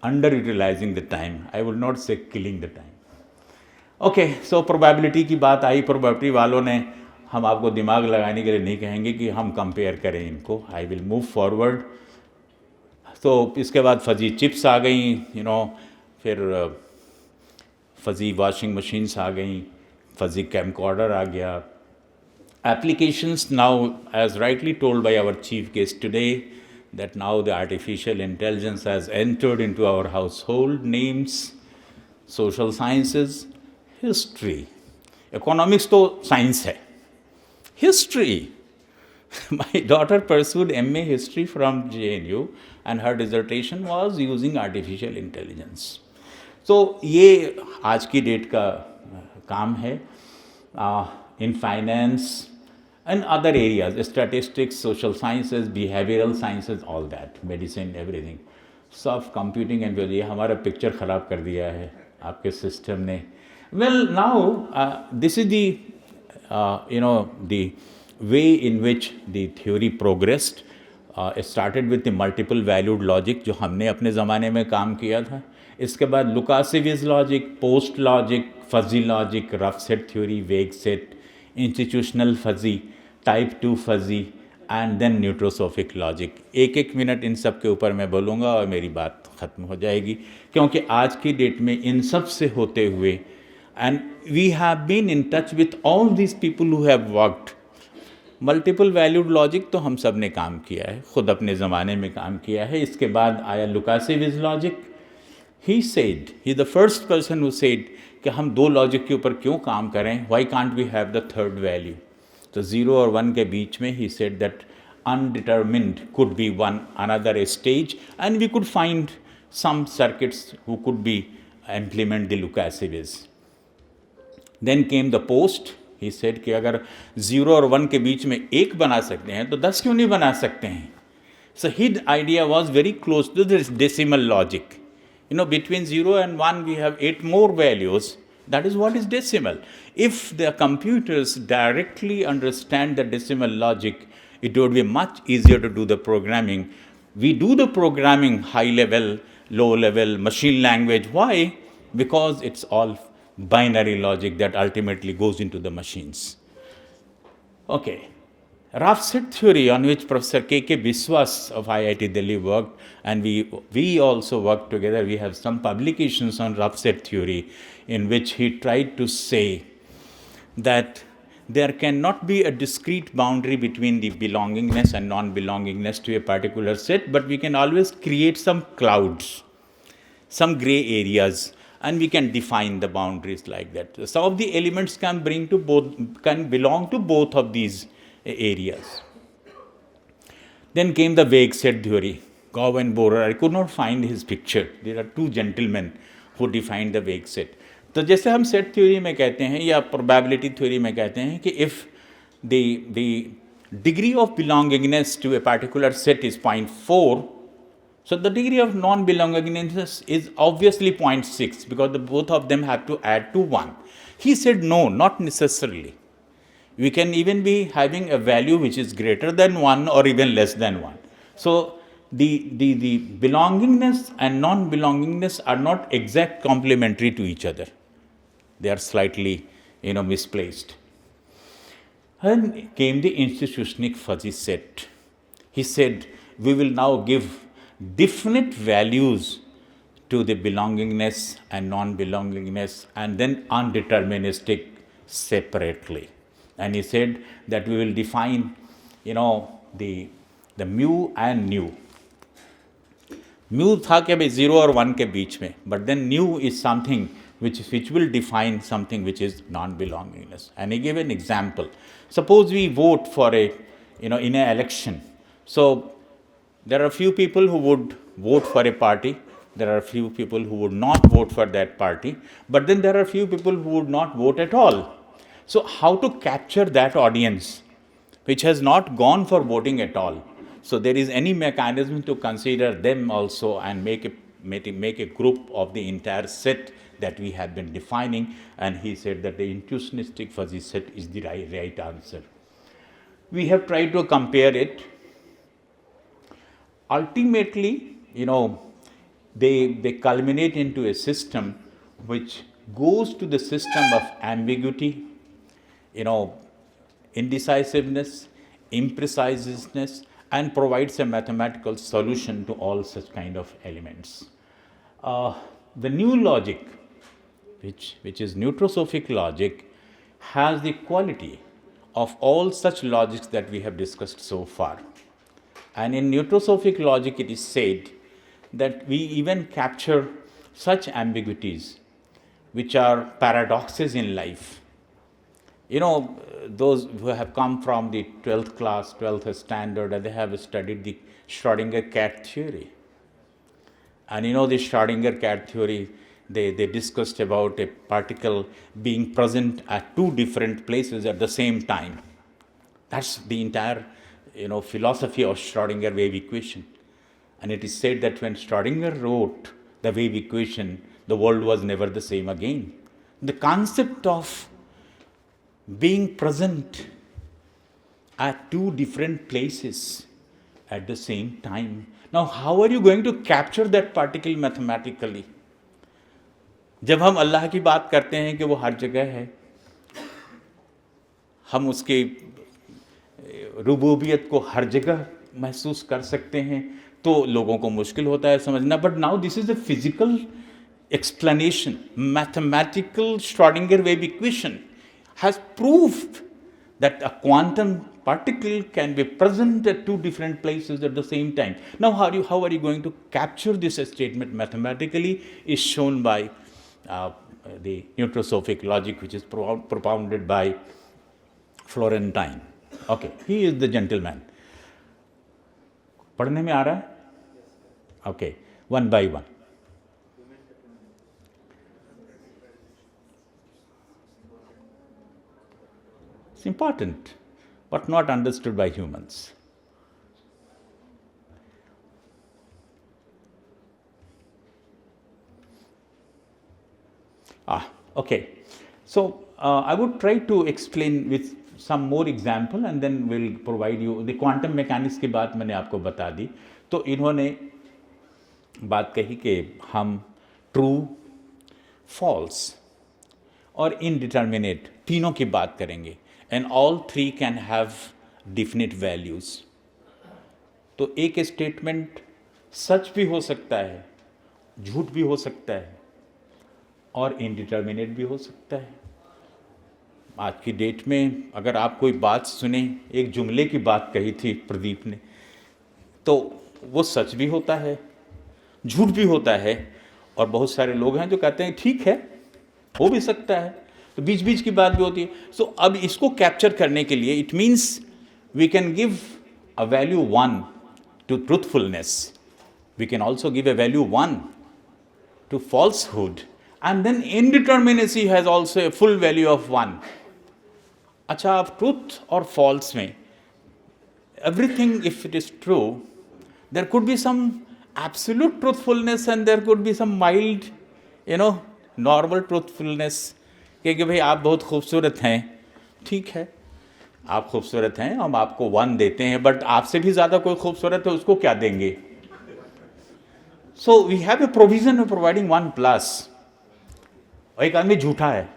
underutilizing the time. I would not say killing the time. Okay, so probability की बात आई. Probability वालों ने हम आपको दिमाग लगाने के लिए नहीं कहेंगे कि हम कंपेयर करें इनको. I will move forward. तो इसके बाद फजी चिप्स आ गई, फिर फजी वॉशिंग मशीन्स आ गई, फजी कैमकॉर्डर आ गया. Applications now, as rightly told by our chief guest today, that now the artificial intelligence has entered into our household names, social sciences, history. Economics to science hai. History. My daughter pursued MA history from JNU and her dissertation was using artificial intelligence. So ये आज की date का काम है. In finance and other areas, statistics, social sciences, behavioral sciences, all that, medicine, everything. सब computing and ये हमारा picture ख़राब कर दिया है आपके system ने. Well, now this is the the way in which the theory progressed. It started with the multiple valued logic जो हमने अपने ज़माने में काम किया था. इसके बाद Lukasiewicz logic, post logic, fuzzy logic, rough set theory, vague set, institutional fuzzy, type 2 fuzzy and then neutrosophic logic. एक मिनट इन सब के ऊपर मैं बोलूँगा और मेरी बात ख़त्म हो जाएगी, क्योंकि आज की डेट में इन सब से होते हुए and we have been in touch with all these people who have worked. Multiple valued logic तो हम सब ने काम किया है, ख़ुद अपने ज़माने में काम किया है. इसके बाद आया लुकासिविज logic. He said, he's the first person who said कि हम दो लॉजिक के ऊपर क्यों काम करें, why can't we have the third value. तो 0 और 1 के बीच में he said that undetermined could be one another stage and we could find some circuits who could be implement the Lukasivis. Then came the post. He said कि अगर 0 और 1 के बीच में 1 बना सकते हैं तो 10 क्यों नहीं बना सकते हैं. So his idea was very close to this decimal logic. Between 0 and 1 we have 8 more values. That is what is decimal. If the computers directly understand the decimal logic, it would be much easier to do the programming. We do the programming high level, low level, machine language. Why? Because it's all binary logic that ultimately goes into the machines. Okay. Rough set theory, on which Professor K.K. Biswas of IIT Delhi worked, and we also worked together. We have some publications on rough set theory in which he tried to say that there cannot be a discrete boundary between the belongingness and non-belongingness to a particular set, but we can always create some clouds, some gray areas, and we can define the boundaries like that. Some of the elements can belong to both of these areas. Then came the vague set theory. Gow and Borer, I could not find his picture. There are two gentlemen who defined the vague set. तो जैसे हम set theory में कहते हैं या probability theory में कहते हैं कि if the degree of belongingness to a particular set is 0.4, so the degree of non-belongingness is obviously 0.6 because both of them have to add to 1. He said no, not necessarily. We can even be having a value which is greater than 1 or even less than 1. So the belongingness and non-belongingness are not exact complementary to each other. They are slightly, misplaced. And came the institutional fuzzy set. He said, we will now give definite values to the belongingness and non-belongingness and then undeterministic separately. And he said that we will define, the mu and nu. Mu था कि भाई 0 और 1 के बीच में, but then nu is something which will define something which is non-belongingness. And he gave an example. Suppose we vote for in an election. So there are a few people who would vote for a party. There are a few people who would not vote for that party. But then there are a few people who would not vote at all. So how to capture that audience which has not gone for voting at all? So there is any mechanism to consider them also and make a group of the entire set that we have been defining. And he said that the intuitionistic fuzzy set is the right answer. We have tried to compare it. Ultimately, they culminate into a system which goes to the system of ambiguity, indecisiveness, impreciseness, and provides a mathematical solution to all such kind of elements. The new logic, which is nutrosophic logic, has the quality of all such logics that we have discussed so far. And in nutrosophic logic, it is said that we even capture such ambiguities which are paradoxes in life. Those who have come from the 12th class, 12th standard, and they have studied the Schrodinger cat theory. And the Schrodinger cat theory, they discussed about a particle being present at two different places at the same time. That's the entire, philosophy of Schrodinger wave equation. And it is said that when Schrodinger wrote the wave equation, the world was never the same again. The concept of being present at two different places at the same time. Now, how are you going to capture that particle mathematically? जब हम अल्लाह की बात करते हैं कि वो हर जगह है, हम उसके रुबूबियत को हर जगह महसूस कर सकते हैं, तो लोगों को मुश्किल होता है समझना. But now this is a physical explanation. Mathematical Schrodinger wave equation has proved that a quantum particle can be present at two different places at the same time. Now, how are you going to capture this statement mathematically is shown by the nutrosophic logic, which is propounded by Florentine. Okay, he is the gentleman. पढ़ने में आ रहा है? Okay, one by one. It's important, but not understood by humans. Okay. So I would try to explain with some more example and then we'll provide you the quantum mechanics की बात मैंने आपको बता दी. तो इन्होंने बात कही कि हम ट्रू, फॉल्स और इनडिटर्मिनेट तीनों की बात करेंगे and all three can have definite values. तो एक स्टेटमेंट सच भी हो सकता है, झूठ भी हो सकता है और इनडिटर्मिनेट भी हो सकता है. आज की डेट में अगर आप कोई बात सुने, एक जुमले की बात कही थी प्रदीप ने, तो वो सच भी होता है, झूठ भी होता है और बहुत सारे लोग हैं जो कहते हैं ठीक है, हो भी सकता है, तो बीच बीच की बात भी होती है. सो अब इसको कैप्चर करने के लिए it means we can give a value 1 to truthfulness, we can also give a value 1 to falsehood, and then indeterminacy has also a full value of 1. अच्छा, अब ट्रूथ और फॉल्स में everything, if it is true, there could be some absolute truthfulness and there could be some mild, normal truthfulness. कि भाई आप बहुत खूबसूरत हैं, ठीक है, आप खूबसूरत हैं, हम आपको 1 देते हैं, बट आपसे भी ज़्यादा कोई खूबसूरत है, उसको क्या देंगे? So we have a provision of providing 1+. और एक आदमी झूठा है,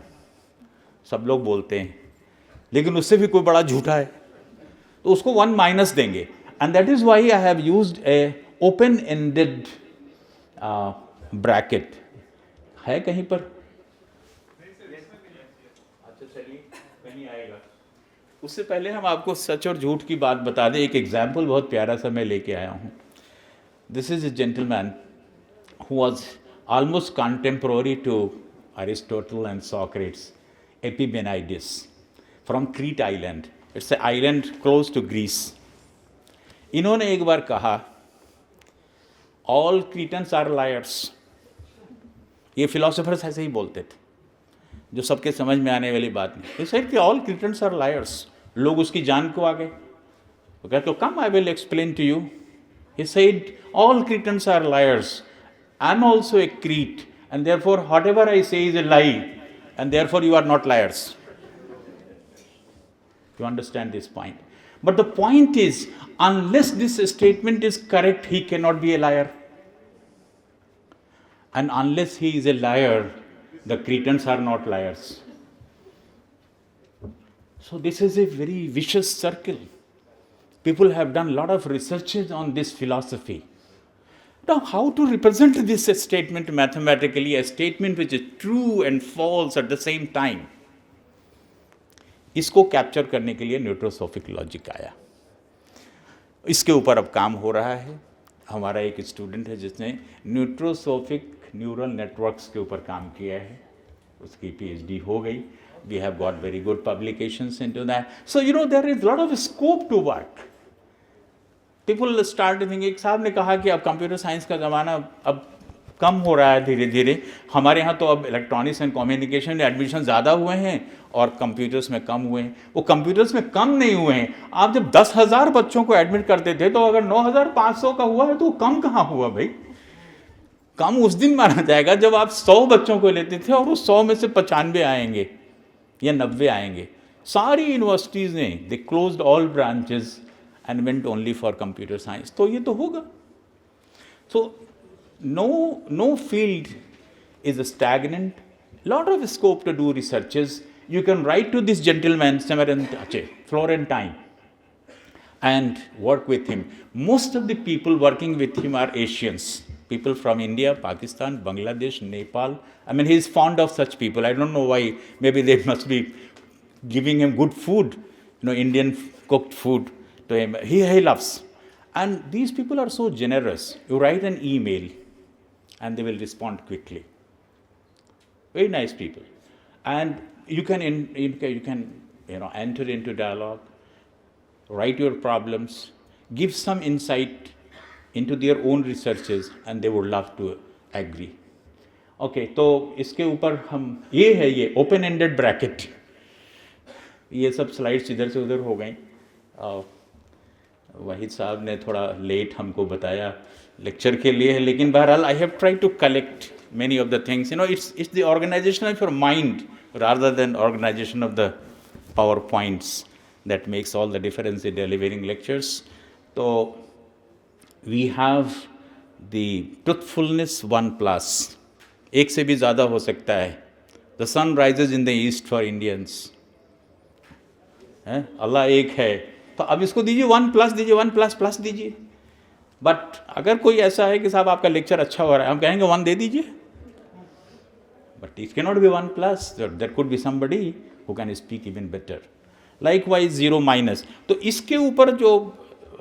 सब लोग बोलते हैं, लेकिन उससे भी कोई बड़ा झूठा है, तो उसको 1- देंगे. And that is why I have used a open ended bracket. है कहीं पर? अच्छा चलिए, कहीं आएगा. उससे पहले हम आपको सच और झूठ की बात बता दें. एक एग्जाम्पल बहुत प्यारा सा मैं लेके आया हूँ. This is a gentleman who was almost contemporary to Aristotle and Socrates, Epimenides, from Crete Island. It's an island close to Greece. इन्होंने एक बार कहा, all Cretans are liars. ये philosophers ऐसे ही बोलते थे, जो सबके समझ में आने वाली बात नहीं. He said कि all Cretans are liars. लोग उसकी जान को आ गए. वो कहते, come I will explain to you. He said, all Cretans are liars. I'm also a Crete. And therefore, whatever I say is a lie, and therefore you are not liars. You understand this point? But the point is, unless this statement is correct, he cannot be a liar. And unless he is a liar, the Cretans are not liars. So this is a very vicious circle. People have done a lot of researches on this philosophy. Now, how to represent this statement mathematically, a statement which is true and false at the same time? इसको capture करने के लिए न्यूट्रोसोफिक logic आया. इसके ऊपर अब काम हो रहा है. हमारा एक स्टूडेंट है जिसने न्यूट्रोसोफिक न्यूरल नेटवर्क्स के ऊपर काम किया है. उसकी PhD हो गई. We have got very good publications into that. So, there is a lot of scope to work. People start thinking, एक साहब ने कहा कि अब कंप्यूटर साइंस का ज़माना अब कम हो रहा है धीरे धीरे. हमारे यहाँ तो अब इलेक्ट्रॉनिक्स एंड कम्युनिकेशन में एडमिशन ज़्यादा हुए हैं और कंप्यूटर्स में कम हुए हैं. वो कंप्यूटर्स में कम नहीं हुए हैं. आप जब 10,000 बच्चों को एडमिट करते थे, तो अगर 9,500 का हुआ है तो कम कहाँ हुआ भाई? कम उस दिन माना जाएगा जब आप 100 बच्चों को लेते थे और उस 100 में से 95 आएंगे या 90 आएंगे. सारी यूनिवर्सिटीज़ ने they closed all branches and went only for computer science. तो ये तो होगा. So no field is stagnant. Lot of scope to do researches. You can write to this gentleman, Florentine, and work with him. Most of the people working with him are Asians. People from India, Pakistan, Bangladesh, Nepal. I mean, he is fond of such people. I don't know why. Maybe they must be giving him good food, Indian cooked food. To him, he loves. And these people are so generous. You write an email and they will respond quickly. Very nice people. And you can enter into dialogue, write your problems, give some insight into their own researches, and they would love to agree. Okay, तो इसके ऊपर हम ये open ended bracket. ये सब slides इधर से उधर हो गई. वाहिद साहब ने थोड़ा लेट हमको बताया लेक्चर के लिए, लेकिन बहरहाल I have try to collect many of the things. It's the organisation of your mind rather than organisation of the power points that makes all the difference in delivering lectures. तो we have the truthfulness 1+. एक से भी ज़्यादा हो सकता है. The sun rises in the east for Indians. Allah एक है, तो अब इसको दीजिए 1+ दीजिए, 1++ दीजिए. बट अगर कोई ऐसा है कि साहब आपका लेक्चर अच्छा हो रहा है, हम कहेंगे 1 दे दीजिए. But it can not be 1+. There could be somebody who can speak even better. Likewise 0-. तो इसके ऊपर जो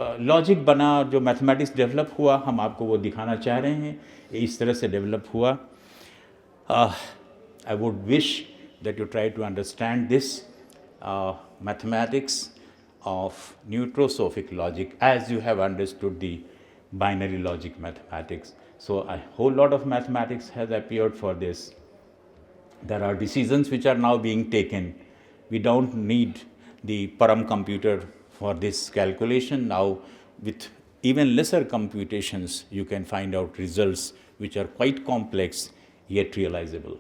लॉजिक बना, जो मैथमेटिक्स डेवलप हुआ, हम आपको वो दिखाना चाह रहे हैं. इस तरह से डेवलप हुआ. I would wish that you try to understand this mathematics of nutrosophic logic as you have understood the binary logic mathematics. So a whole lot of mathematics has appeared for this. There are decisions which are now being taken. We don't need the Param computer for this calculation. Now, with even lesser computations, you can find out results which are quite complex yet realizable.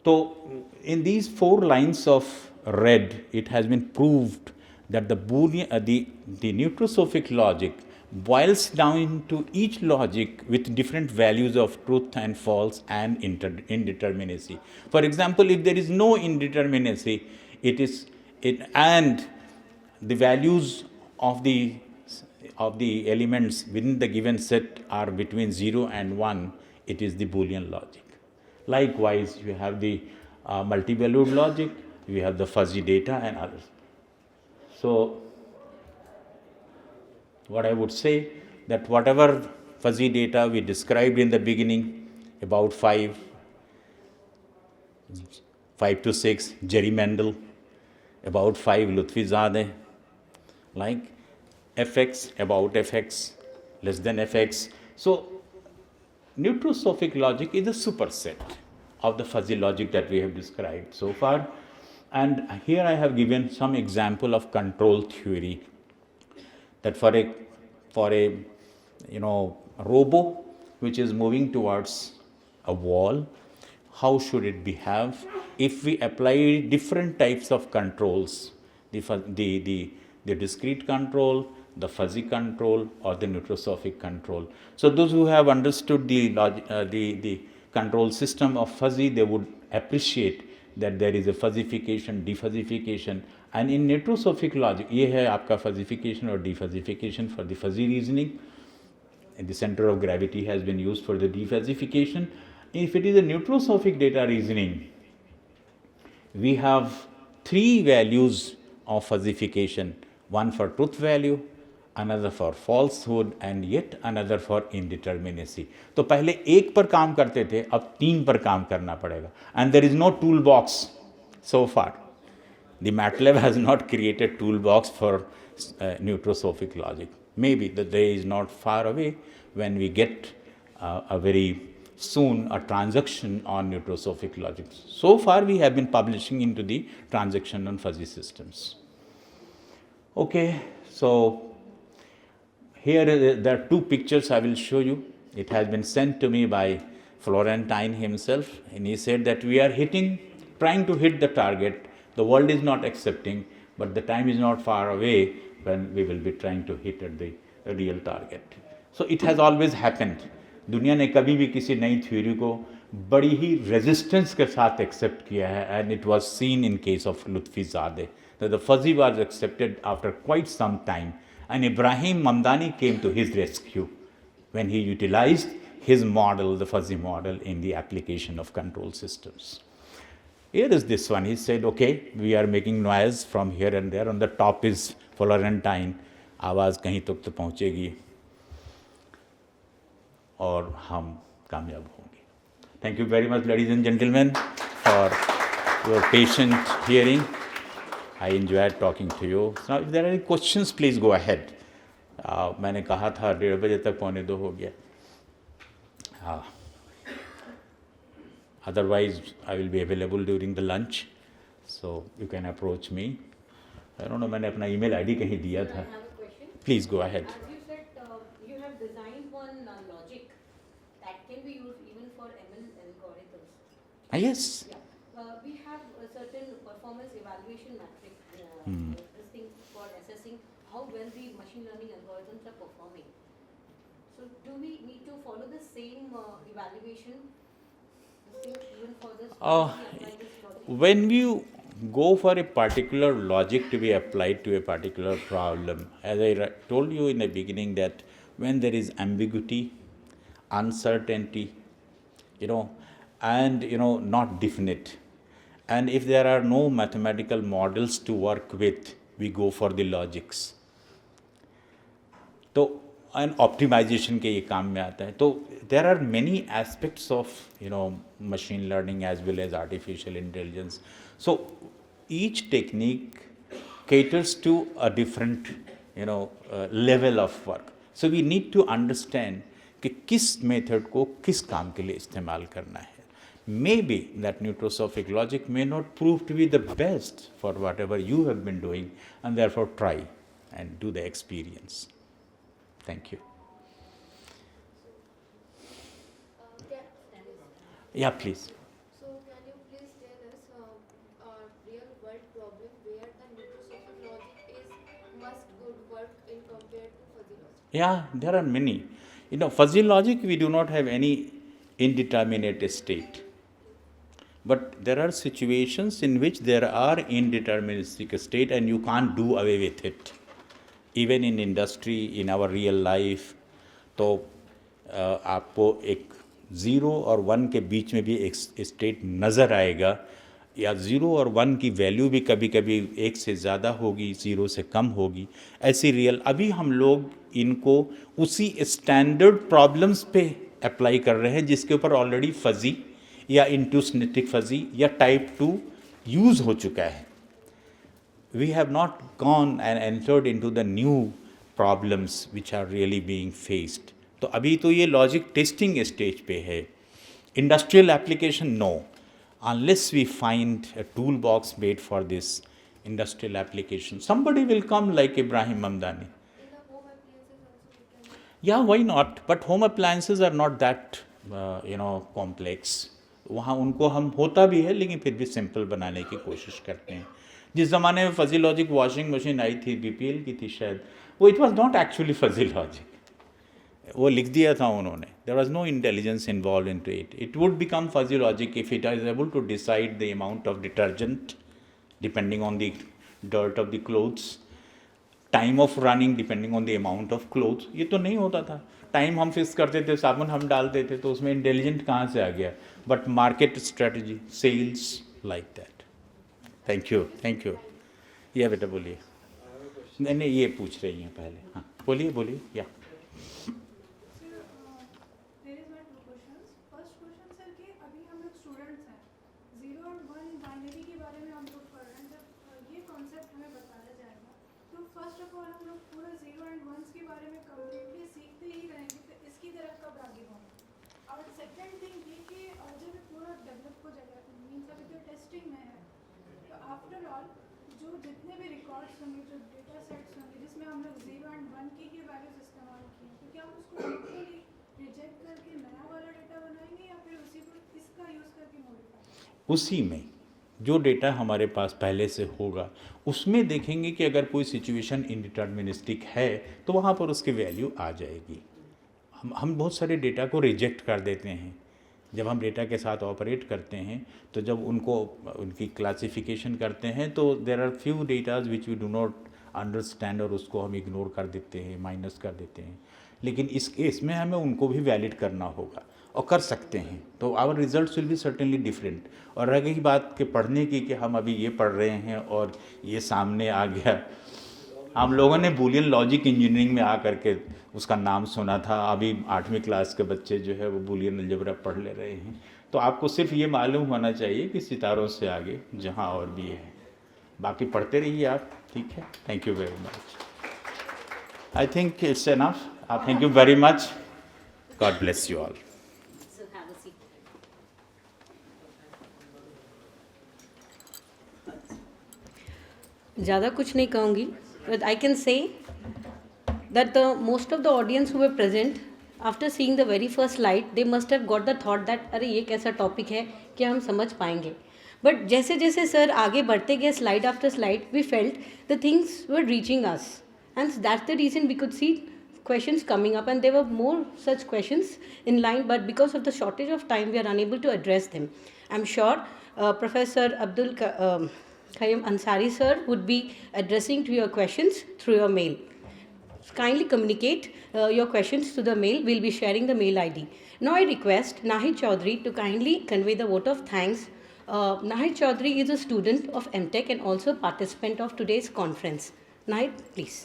So, in these 4 lines of red, it has been proved that the Boolean, the nucleosophic logic boils down to each logic with different values of truth and false and indeterminacy. For example, if there is no indeterminacy, and the values of the elements within the given set are between 0 and 1, it is the Boolean logic. Likewise, you have the multi-valued logic, you have the fuzzy data and others. So, what I would say, that whatever fuzzy data we described in the beginning, about 5 to 6, Jerry Mendel, about 5 Lutfizadeh, like fx, about fx, less than fx. So, nucleosophic logic is a superset of the fuzzy logic that we have described so far. And here I have given some example of control theory, that for a robo which is moving towards a wall, how should it behave if we apply different types of controls, the discrete control, the fuzzy control, or the nucleosophic control. So those who have understood the control system of fuzzy, they would appreciate that there is a fuzzification, defuzzification, and in nucleosophic logic, ये है आपका fuzzification or defuzzification for the fuzzy reasoning. And the center of gravity has been used for the defuzzification. If it is a nucleosophic data reasoning, we have 3 values of fuzzification, one for truth value, another for falsehood, and yet another for indeterminacy. तो पहले 1 पर काम करते थे, अब 3 पर काम करना पड़ेगा. And there is no toolbox so far. The MATLAB has not created toolbox for nucleosophic logic. Maybe the day is not far away when we get a very soon a transaction on nucleosophic logic. So far we have been publishing into the transaction on fuzzy systems. Okay, so here there are 2 pictures I will show you. It has been sent to me by Florentine himself, and he said that we are trying to hit the target. The world is not accepting, but the time is not far away when we will be trying to hit at the real target. So it has always happened. दुनिया ने कभी भी किसी नई theory को बड़ी ही resistance के साथ एक्सेप्ट किया है, and it was seen in case of Lutfizadeh that the fuzzy was accepted after quite some time, and Ibrahim Mamdani came to his rescue when he utilized his model, the fuzzy model, in the application of control systems. Here is this one. He said, okay, we are making noise from here and there. On the top is Florentine. आवाज़ कहीं तक तो पहुँचेगी और हम कामयाब होंगे. Thank you very much, ladies and gentlemen, for your patient hearing. I enjoyed talking to you. Now, if there are any questions, please go ahead. मैंने कहा था 1:30 बजे तक 1:45 हो गया. Otherwise, I will be available during the lunch, so you can approach me. I don't know, मैंने अपना email ID कहीं दिया था. Please go ahead. As you said, you have designed one logic that can be used even for ML algorithms. Yes. Yeah. We have a certain performance evaluation matrix, this thing for assessing how well the machine learning algorithms are performing. So do we need to follow the same evaluation even for this? When you go for a particular logic to be applied to a particular problem, as I told you in the beginning, that when there is ambiguity, uncertainty, and not definite, and if there are no mathematical models to work with, we go for the logics. तो and optimization के ये काम में आता है. तो there are many aspects of machine learning as well as artificial intelligence. So each technique caters to a different level of work. So we need to understand कि किस method को किस काम के लिए इस्तेमाल करना है. Maybe that nucleosophic logic may not prove to be the best for whatever you have been doing, and therefore try. and do the experience. Thank you. Yeah, please. So can you please tell us a real world problem where the neutral logic is must good work in compared to fuzzy logic? Yeah, there are many. Fuzzy logic, we do not have any indeterminate state. But there are situations in which there are indeterministic state and you can't do away with it. Even in industry, in our real life, तो आपको एक 0 और 1 के बीच में भी एक state नज़र आएगा, या 0 और 1 की वैल्यू भी कभी कभी 1 से ज़्यादा होगी, 0 से कम होगी. ऐसी रियल अभी हम लोग इनको उसी स्टैंडर्ड प्रॉब्लम्स पे अप्लाई कर रहे हैं जिसके ऊपर ऑलरेडी फजी या इंट्यूसनेटिक फजी या टाइप 2 यूज़ हो चुका है. We have not gone and entered into the new problems which are really being faced. तो अभी तो ये लॉजिक टेस्टिंग स्टेज पे है. Industrial application no, unless we find a toolbox made for this industrial application. Somebody will come like Ibrahim Mamdani. In the home appliances also we can. Yeah, why not? But home appliances are not that complex. वहाँ उनको हम होता भी है लेकिन फिर भी simple बनाने की कोशिश करते हैं. जिस ज़माने में फजी लॉजिक वॉशिंग मशीन आई थी, बीपीएल की थी शायद, वो it was not actually fuzzy logic. वो लिख दिया था उन्होंने. There was no intelligence involve into it. It would become fuzzy logic if it is able to decide the amount of detergent depending on the dirt of the clothes, time of running depending on the amount of clothes. ये तो नहीं होता था. Time हम fix करते थे, साबुन हम डालते थे, तो उसमें इंटेलिजेंट कहाँ से आ गया. But market strategy, sales, like that. Thank you. ये बेटा बोलिए. नहीं ये पूछ रही हैं पहले. हाँ बोलिए. या There is my two questions. First question sir कि अभी हम लोग स्टूडेंट्स हैं, 0 और 1 बाइनरी के बारे में हम लोग पढ़ रहे हैं. जब ये कॉन्सेप्ट हमें बताया जाएगा तो फर्स्ट ऑफ ऑल हम लोग पूरा 0 एंड 1 के बारे में कम्प्लीटली सीखते ही रहेंगे, तो इसकी तरफ कब आगे बढ़ेंगे. और सेकेंड थिंग ये कि जब पूरा डेवलप हो जाएगा, मीन्स अभी तो टेस्टिंग में है, तो आफ्टर ऑल जो जितने भी रिकॉर्ड्स होंगे, जो डेटा सेट्स होंगे जिसमें हम लोग 0 एंड 1 की ही वैल्यूज इस्तेमाल किए, तो क्या हम उसको टोटली रिजेक्ट करके नया वाला डेटा बनाएंगे या फिर उसी को इसका यूज़ करके मॉडिफाई. उसी में जो डेटा हमारे पास पहले से होगा उसमें देखेंगे कि अगर कोई सिचुएशन इनडिटर्मिनिस्टिक है तो वहाँ पर उसकी वैल्यू आ जाएगी. हम बहुत सारे डेटा को रिजेक्ट कर देते हैं. जब हम डेटा के साथ ऑपरेट करते हैं तो जब उनकी क्लासिफिकेशन करते हैं तो there are few datas which we do not understand और उसको हम इग्नोर कर देते हैं, माइनस कर देते हैं. लेकिन इस केस में हमें उनको भी वैलिड करना होगा और कर सकते हैं. तो our results will be certainly different. और रह गई बात के पढ़ने की कि हम अभी ये पढ़ रहे हैं और ये सामने आ गया. हम लोगों ने बूलियन लॉजिक इंजीनियरिंग में आकर के उसका नाम सुना था. अभी 8वीं क्लास के बच्चे जो है वो बूलियन अलजेब्रा पढ़ ले रहे हैं. तो आपको सिर्फ ये मालूम होना चाहिए कि सितारों से आगे जहाँ और भी है. बाकी पढ़ते रहिए आप. ठीक है. Thank you very much. I think it's enough. Thank you very much. God bless you all. So have a seat. ज़्यादा कुछ नहीं कहूँगी, but I can say that the most of the audience who were present, after seeing the very first slide, they must have got the thought that अरे ये कैसा topic है कि हम समझ पाएंगे. बट जैसे जैसे सर आगे बढ़ते गए slide after slide, we felt the things were reaching us, and that's the reason we could see questions coming up, and there were more such questions in line, but because of the shortage of time we are unable to address them. I'm sure Professor Abdul Quaiyum Ansari sir would be addressing to your questions through your mail. Kindly communicate your questions to the mail. We'll be sharing the mail ID. Now I request Nahid Chaudhary to kindly convey the vote of thanks. Nahid Chaudhary is a student of MTech and also participant of today's conference. Nahid, please.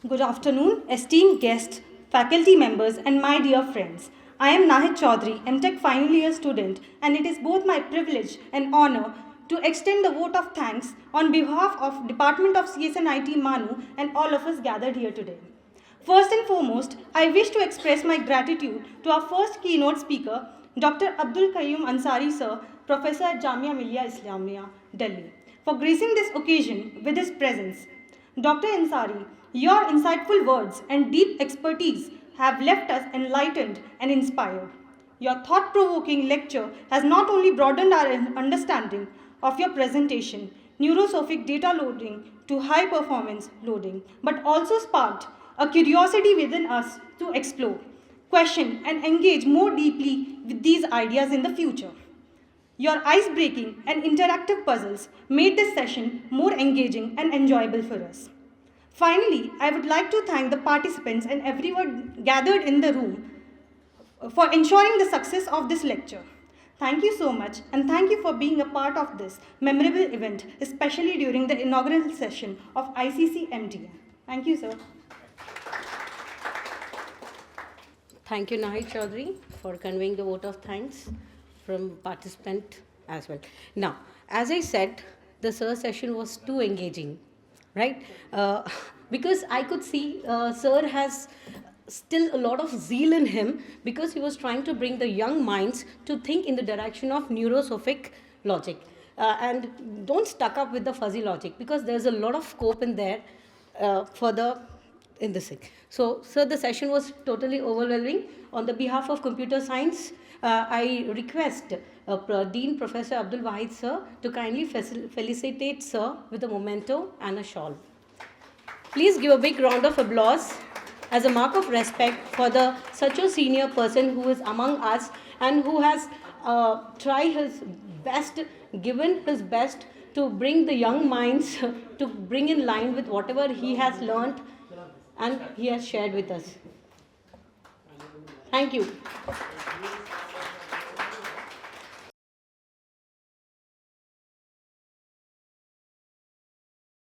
Good afternoon, esteemed guests, faculty members, and my dear friends. I am Nahid Chaudhary, MTech final year student, and it is both my privilege and honor to extend the vote of thanks on behalf of Department of CSNIT MANUU and all of us gathered here today. First and foremost, I wish to express my gratitude to our first keynote speaker, Dr. Abdul Ansari sir, Professor at Jamia Millia Islamia, Delhi, for gracing this occasion with his presence. Dr. Ansari, Your insightful words and deep expertise have left us enlightened and inspired. Your thought-provoking lecture has not only broadened our understanding of your presentation, neurosophic data loading to high-performance loading, but also sparked a curiosity within us to explore, question, and engage more deeply with these ideas in the future. Your ice-breaking and interactive puzzles made this session more engaging and enjoyable for us. Finally, I would like to thank the participants and everyone gathered in the room for ensuring the success of this lecture. Thank you so much, and thank you for being a part of this memorable event, especially during the inaugural session of ICCMDN. Thank you, sir. Thank you, Nahid Chaudhary, for conveying the vote of thanks from participant as well. Now, as I said, the sir session was too engaging, right? Because I could see sir has still a lot of zeal in him, because he was trying to bring the young minds to think in the direction of neurosophic logic. And don't stuck up with the fuzzy logic, because there's a lot of scope in there further in this thing. So, sir, the session was totally overwhelming. On the behalf of computer science, I request Dean Professor Abdul Wahid sir to kindly felicitate sir with a memento and a shawl. Please give a big round of applause as a mark of respect for such a senior person who is among us and who has tried his best, given his best to bring the young minds to bring in line with whatever he has learned and he has shared with us. Thank you.